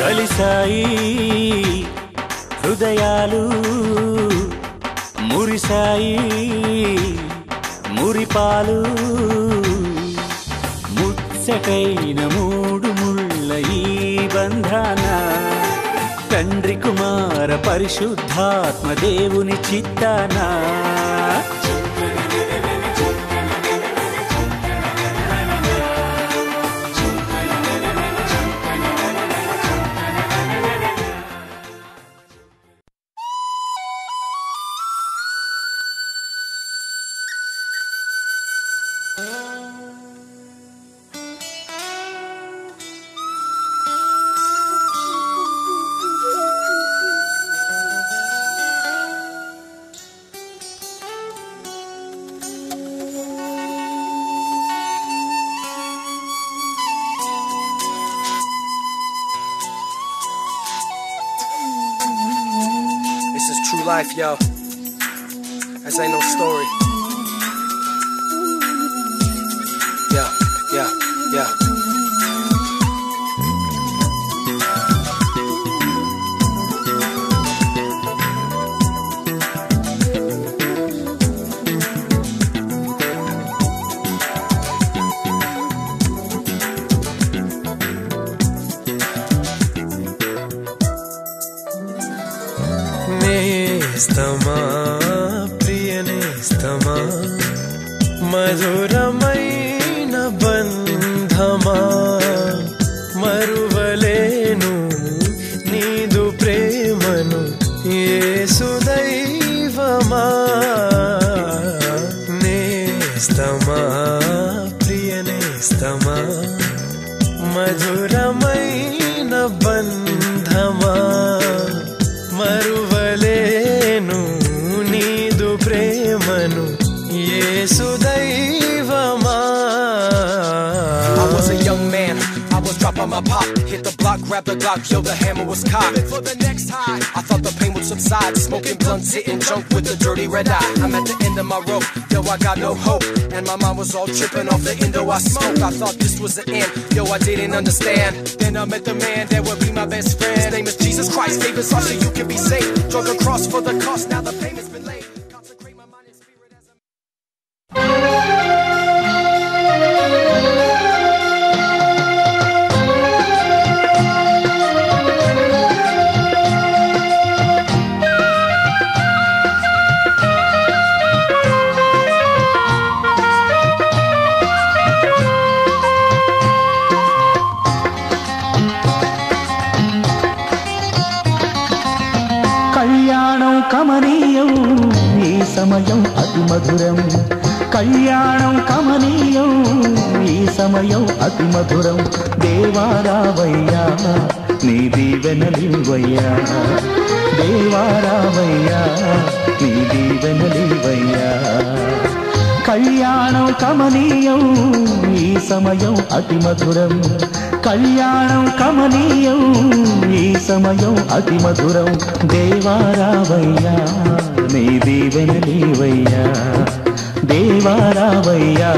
కలిసాయి హృదయాలు మురిసాయి మురిపాలు ముచ్చటైన మూడు ముళ్ళ ఈ బంధాన తండ్రి కుమార పరిశుద్ధాత్మ దేవుని చిత్తానా Life, yo. This ain't no story. Yeah, yeah, yeah. నేస్తమా ప్రియనేస్తమా మధురమైన బంధమా మరువలేను నీదు ప్రేమను యేసు దైవమా నేస్తమా ప్రియనేస్తమా మధురమైన బంధమా మరువలేను నీదు ప్రేమను యేసు దైవమా. I was a young man, I was dropping my pop, hit the block, grab the Glock, yo the hammer was cocked. For the next high, I thought the pain would subside, smoking blunts, hitting junk with the dirty red eye. I'm at the end of my rope, yo I got no hope, and my mind was all tripping off the Indo I smoked. I thought this was the end, yo I didn't understand. Then I met the man that would be my best friend. His name is Jesus Christ, gave us all so you can be saved. Drug a cross for the cost, now the payment's been laid. Consecrate my mind and spirit as a కమనీయం ఈ సమయం అతి మధురం కళ్యాణం కమనీయం ఈ సమయం అతి మధురం దేవారావయ్యా నీ దీవెనలివయ్యా దేవారావయ్యా నీ దీవెనలివయ్యా కళ్యాణం కమనీయం ఈ సమయం అతి మధురం కళ్యాణం కమనీయం ఈ సమయం అతి మధురం దేవారావయ్యా నీ దీవెనలివయ్యా దేవారావయ్యా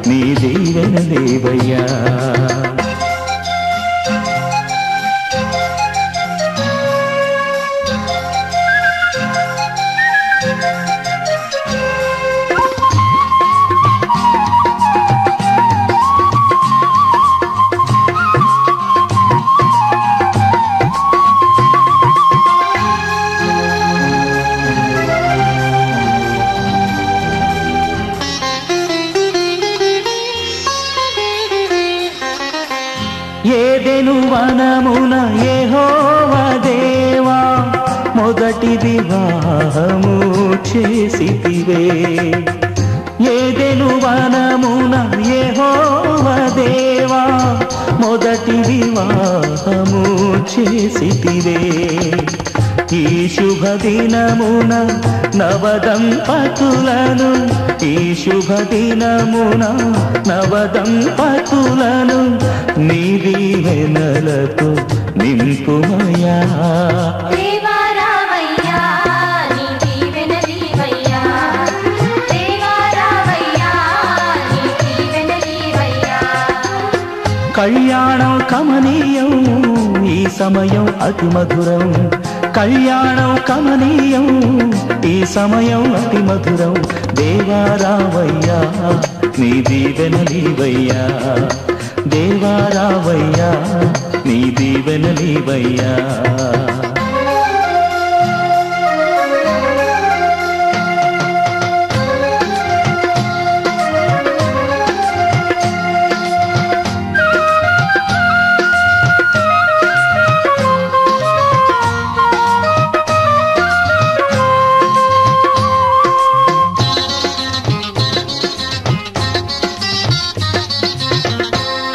నీ దీవెనలివయ్యా ఏదెను వనమున యెహోవా దేవా మొదటి వివాహము చేసితివే ఏదెను వనమున యెహోవా దేవా మొదటి వివాహము చేసితివే ఈ శుభదినమున నవదంపతులను ఈ శుభదినమున నవదంపతులను నీ దీవెనలతో నింపుమయా దేవారావయ్యా నీ దీవెనలివయ్యా దేవారావయ్యా నీ దీవెనలివయ్యా కళ్యాణం కమనీయం ఈ సమయం అతి మధురం, కళ్యాణం కమనీయం ఈ సమయం అతి మధురం. దేవా రావయ్యా నీ దీవెనలీవయ్యా, దేవా రావయ్యా నీ దీవెనలీవయ్యా.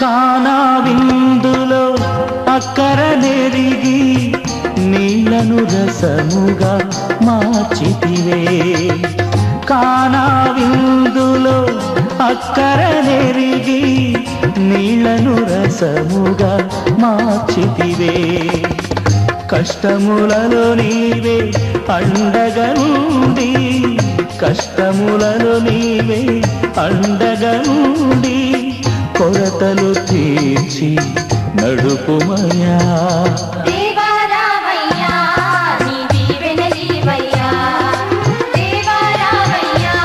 కానా విందులో అక్కర నెరిగి నీళ్లను రసముగా మార్చితివే, కానా విందులో అక్కర నెరిగి నీళ్లను రసముగా మార్చితివే. కష్టములలో నీవే అండగా నుండి, కష్టములలో నీవే అండగా నుండి కొరతలు తీర్చి నడుపుమయ్యా. దేవా రావయ్యా నీ దీవెనలీవయ్యా, దేవా రావయ్యా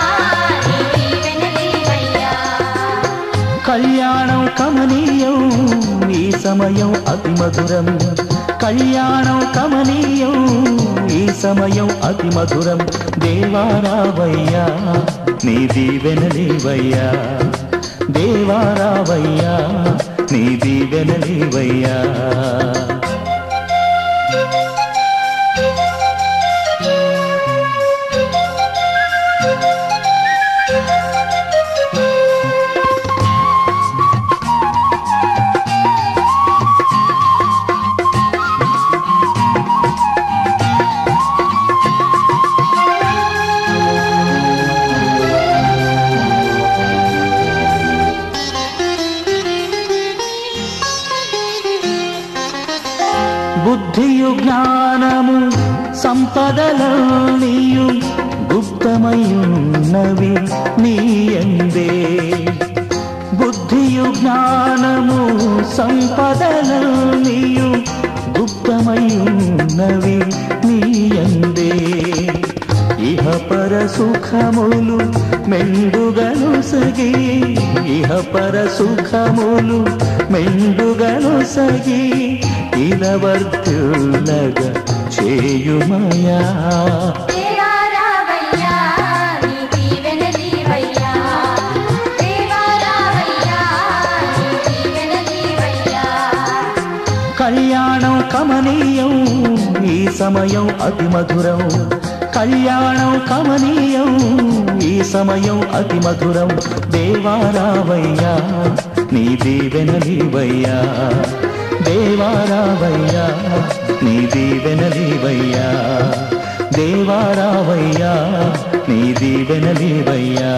నీ దీవెనలీవయ్యా. కళ్యాణం కమనీయం ఈ సమయం అతి మధురం, కళ్యాణం కమనీయం ఈ సమయం అతి మధురం. దేవా రావయ్యా నీ దీవెనలీవయ్యా, దేవా రావయ్యా నీ దీవెనలీవయ్యా. బుద్ధియు జ్ఞానము సంపదలన్నీయు గుప్తమయున్నవి నీయందే, బుద్ధియు జ్ఞానము సంపదలన్నీయు గుప్తమయున్నవి నీయందే. ఇహపర సుఖములు మెండుగను సగి, ఇహపర సుఖములు మెండుగను సగి ఇలవర్తులగా చేయుమయా. దేవా రావయ్యా నీ దీవెనలీవయ్యా, దేవా రావయ్యా నీ దీవెనలీవయ్యా. కళ్యాణం కమనీయం ఈ సమయం అతి మధురం, కళ్యాణం కమనీయం ఈ సమయం అతి మధురం. దేవా రావయ్యా నీ దీవెనలీవయ్యా, దేవా రావయ్యా నీ దీవెనలీవయ్యా, దేవా రావయ్యా నీ దీవెనలీవయ్యా.